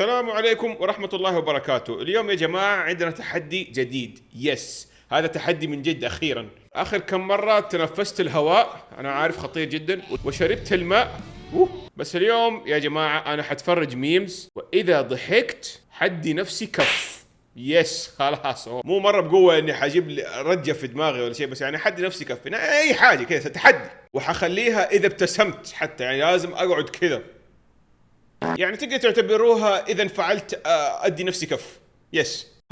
السلام عليكم ورحمة الله وبركاته. اليوم يا جماعة عندنا تحدي جديد. هذا تحدي من جد. أخيرا آخر كم مرة تنفست الهواء، أنا عارف خطير جدا، وشربت الماء. بس اليوم يا جماعة أنا حتفرج ميمز، وإذا ضحكت حدي نفسي كف. خلاص، مو مرة بقوة إني حجيب رجة في دماغي ولا شيء، بس يعني حدي نفسي كف، أي حاجة كذا تحدي. وحخليها إذا ابتسمت حتى، يعني لازم أقعد كذا، يعني تقدر تعتبروها اذا انفعلت ادي نفسي كف.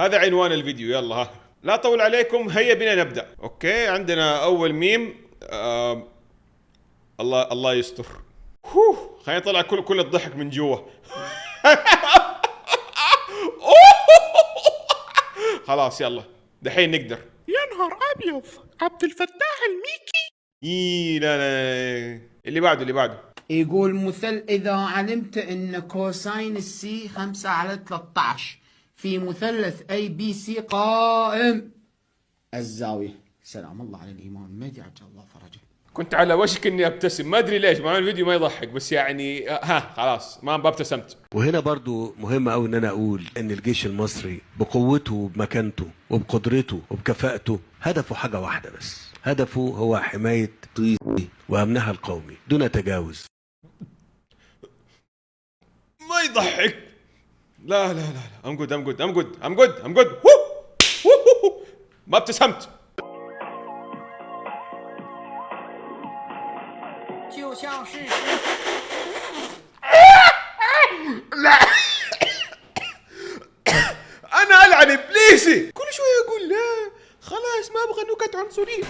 هذا عنوان الفيديو. يلا ها، لا اطول عليكم، هيا بنا نبدا. اوكي، عندنا اول ميم. الله يستر. خلينا نطلع كل الضحك من جوا. خلاص يلا دحين نقدر. يا نهار ابيض، عبد الفتاح الميكي. لا اللي بعده. يقول إذا علمت أن كوساين السي 5/13 في مثلث أي بي سي قائم الزاوية. سلام الله على الإمام المهدي عجل الله فرجه. كنت على وشك اني ابتسم، ما ادري ليش، مع الفيديو ما يضحك، بس يعني خلاص ما ابتسمت. وهنا برضو مهم قوي ان انا اقول ان الجيش المصري بقوته وبمكانته وبقدرته وبكفاءته هدفه حاجة واحدة بس، هدفه هو حماية وامنها القومي دون تجاوز. ما يضحك. لا I'm good. ما ابتسمت. لا. انا العن ابليسي، كل شويه اقول لا خلاص ما ابغى نكت عنصريه.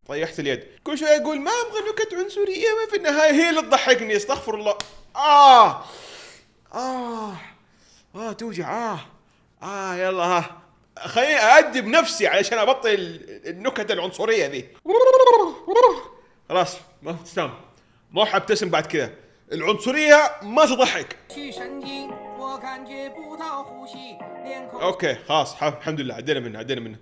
طيحت اليد. كل شويه اقول ما ابغى نكت عنصريه، ما في النهايه هي اللي تضحكني. استغفر الله. توجع. يلا ها، خليني أأدب نفسي علشان أبطل النكت العنصرية ذي. خلاص ما ابتسم، ما حابتسم بعد كذا. العنصرية ما تضحك. اوكي خلاص، الحمد لله عدينا منه.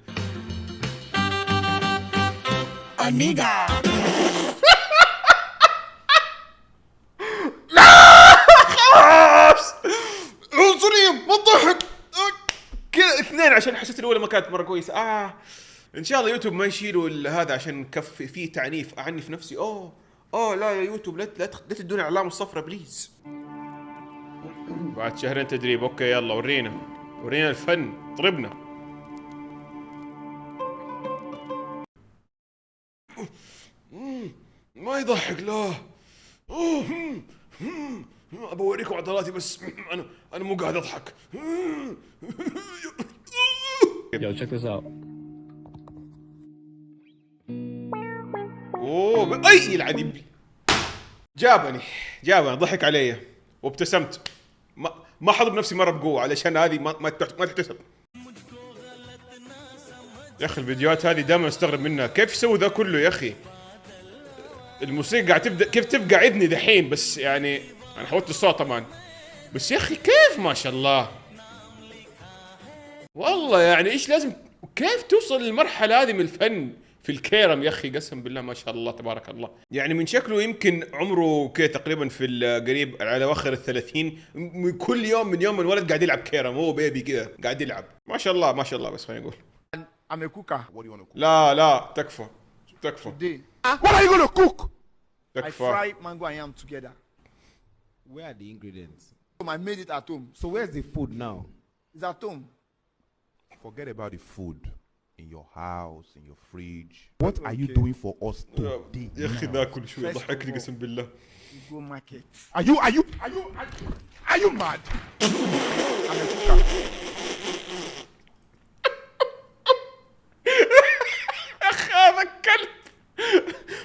أميغا. خلاص عنصرية ما تضحك كذا. 2 عشان حسيت الأولى ما كانت مرة كويسة. إن شاء الله يوتيوب ما يشيلوا هذا عشان كف فيه تعنيف، أعنف نفسي. لا يا يوتيوب لا تدوني علامة الصفرة بليز. بعد 2 تدريب. أوكي يلا ورينا الفن، طربنا. ما يضحك لا. أبوريكم عضلاتي بس أنا مو قاعد أضحك. Yo, check this out. أي يلعن. جابني ضحك علي وابتسمت. ما حضب نفسي مرة بقوة علشان هذه ما تحتسب. يا أخي الفيديوهات هذه دائما استغرب منها، كيف يسوي ذا كله يا أخي؟ الموسيقى قاعد تبدأ كيف تبقى عدني دحين، بس يعني أنا حوطت الصوت طبعا، بس يا أخي كيف ما شاء الله والله. يعني إيش لازم، كيف توصل للمرحلة هذه من الفن في الكيرم يا أخي؟ قسم بالله ما شاء الله تبارك الله. يعني من شكله يمكن عمره كي تقريبا في القريب على أواخر 30. كل يوم من يوم الولد قاعد يلعب كيرم، هو بيبي كذا قاعد يلعب. ما شاء الله بس خلينا نقول. I'm a cooker. What do you want to cook? لا تكفى. Today. What are you going to cook? I تكفى. fry mango and yam together. Where are the ingredients? I made it at home. So where's the food now? It's at home. Forget about the food in your house, in your fridge. What are you doing for us today? يا أخي ذا كل شوي ضحكني قسم بالله. We go market. Are you mad? I'm a cooker. هذا الكلب.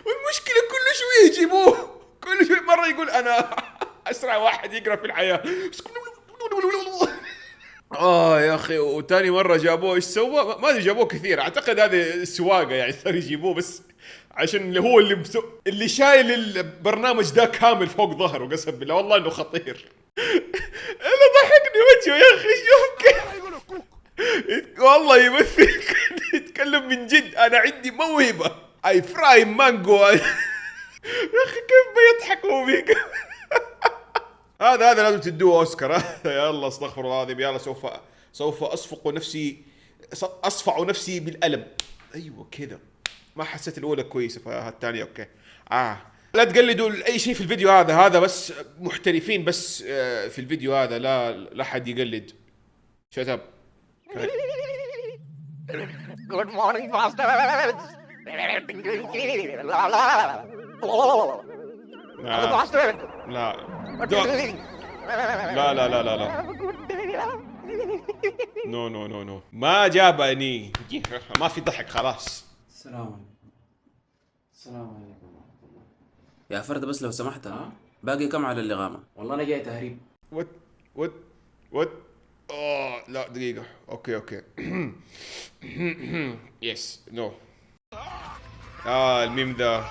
والمشكلة كل شوي يجيبوه، كل شوي مرة يقول أنا أسرع واحد يقرأ في الحياة. يا أخي، وتاني مرة جابوه، إيش سوى؟ ما أدري، جابوه كثير، أعتقد هذه السواقة يعني صار يجيبوه بس عشان اللي هو اللي شايل البرنامج ده كامل فوق ظهره. قسم بالله والله إنه خطير. أنا ضحكني وجهه يا أخي، يمكن والله يمثل يتكلم من جد. أنا عندي موهبة، أي فراي مانجو. يا أخي كيف بيضحك وهو هذا لازم تدوه اوسكار. يلا استغفر الله العظيم. يلا سوف اصفع نفسي بالالم. ايوه كذا. ما حسيت الاولى كويسه فالثانيه اوكي. لا تقلدوا اي شيء في الفيديو هذا بس محترفين بس في الفيديو هذا. لا حد يقلد. شut up. Good morning, Foster. لا لا لا لا لا لا. نو ما جابني. ما في ضحك خلاص. السلام عليكم. السلام عليكم ورحمة الله. يا فرد بس لو سمحت باقي كم على الإغامة؟ والله أنا جاي تهريب. وات لا دقيقة. اوكي. يس نو. الميم ذا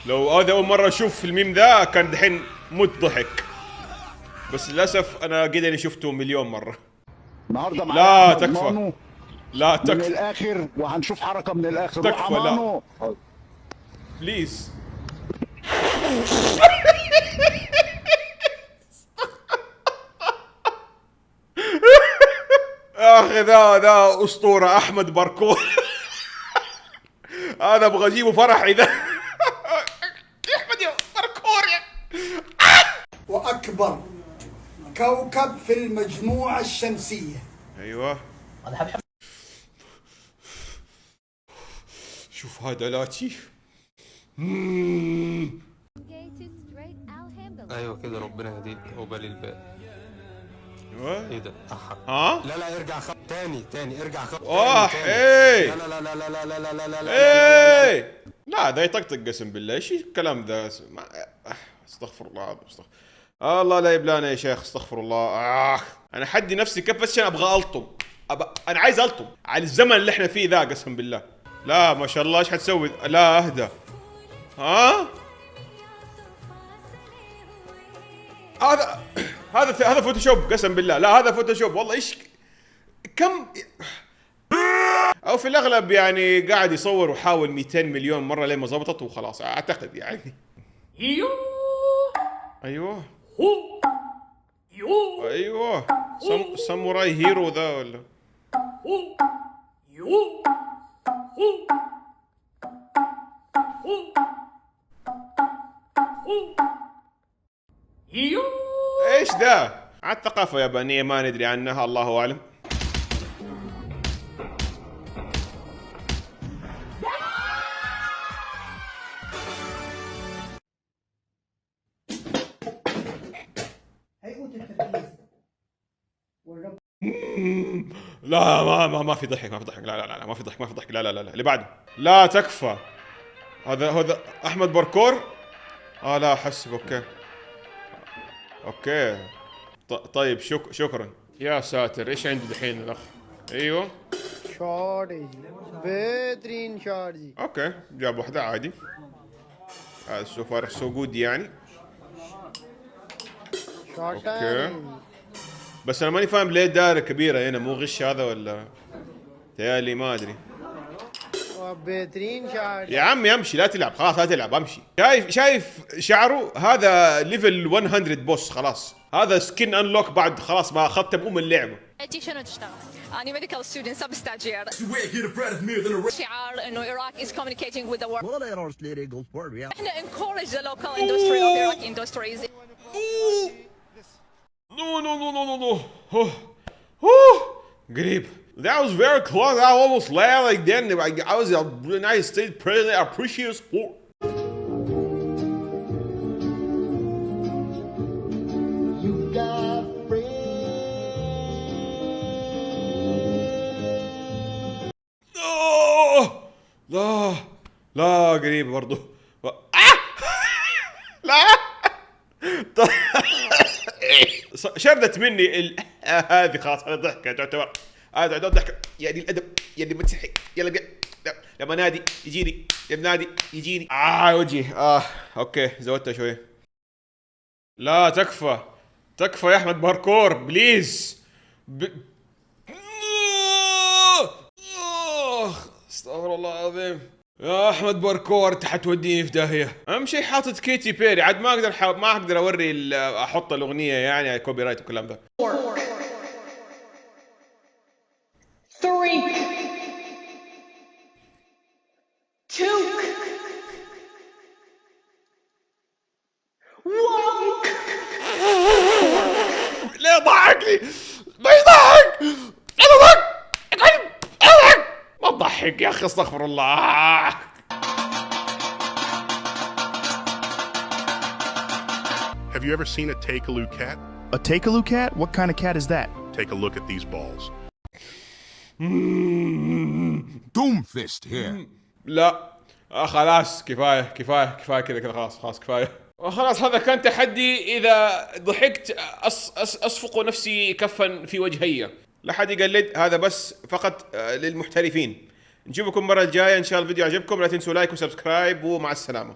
لو هذا اول مرة اشوف الميم ذا كان دحين موت ضحك. بس للاسف انا قد اني شفته مليون مرة. النهارده لا تكفى. لا من تكفى. الاخر وهنشوف حركه من الاخر. تكفى لا بليز. اخي ذا اسطورة احمد باركور. هذا ابغى اجيبه فرحي ذا. احمد يا باركور يا. واكبر كوكب في المجموعة الشمسية. ايوه. شوف هذا لاتي. ايوه كده ربنا يهديك وبالي الباقي. ايوه ايه ده؟ لا ارجع تاني ارجع ايه لا ايه. لا ذا يطقطق قسم بالله. ايش الكلام ذا؟ استغفر الله العظيم. الله لا يبلانا يا شيخ. استغفر الله. انا حدي نفسي كيف بس عشان ابغى الطم. انا عايز الطم على الزمن اللي احنا فيه ذا قسم بالله. لا ما شاء الله. ايش حتسوي؟ لا اهدى. هذا فوتوشوب قسم بالله. لا هذا فوتوشوب والله. ايش كم او في الاغلب يعني قاعد يصور وحاول 200 مليون مره لين ما ظبطت وخلاص اعتقد يعني. ايوه ساموراي هيرو ذا ولا ايش ذا؟ عاد ثقافة يابانية ما ندري عنها الله اعلم. لا ما في ضحك. لا ما في ضحك. لا اللي بعده. لا تكفى. هذا احمد باركور. لا حسب. اوكي طيب شكرا. يا ساتر ايش عنده دحين الاخ؟ ايوه شارجي بيترين شارجي. اوكي جاب واحدة عادي. سو فار سو جود يعني. اوكي بس انا ماني فاهم ليه دائرة كبيرة هنا. مو غش هذا ولا تيالي ما ادري. بيترين شارجي. يا عمي امشي لا تلعب خلاص. لا تلعب امشي. شايف شعره هذا ليفل 100 بوس خلاص. هذا سكين انلوك بعد خلاص ما اخذته بأم اللعبة. انت شنو تشتغل؟ أنا ميديكال ستودنت سب ستاجير. شعار إنه Iraq is communicating with the world. إحنا encourage the local industry of Iraqi industries. No. قريب. That was very close. I almost laughed like then. I was a United States president. I appreciate sport. لا قريب برضو. لا شردت مني هذه خلاص. هذا ضحكة تعتبر. هذا ضحكة يا دي الادب يا اللي متسحي. يلا لما نادي يجيني. لما نادي يجيني. وجهي. اوكي زودتها شويه. لا تكفى يا احمد باركور بليز. استغفر الله العظيم. يا احمد باركور انت حتوديني في داهيه. اهم شيء حاطط كيتي بيري، عاد ما اقدر اوري احط الاغنيه يعني كوبي رايت والكلام ذا. 3 2 1. ليه ضحكني؟ ما يضحك. انا ضحك ما تضحك يا اخي، استغفر الله. Have you ever seen a Takaloo cat? A Takaloo cat? What kind of cat is that? Take a look at these balls. Doomfist here. لا خلاص كفايه كذا خلاص كفايه. وخلاص هذا كان تحدي. اذا ضحكت اصفق نفسي كفا في وجهي. لا حد يقلد، هذا بس فقط للمحترفين. نشوفكم المره الجايه ان شاء الله. الفيديو عجبكم لا تنسوا لايك وسبسكرايب، ومع السلامه.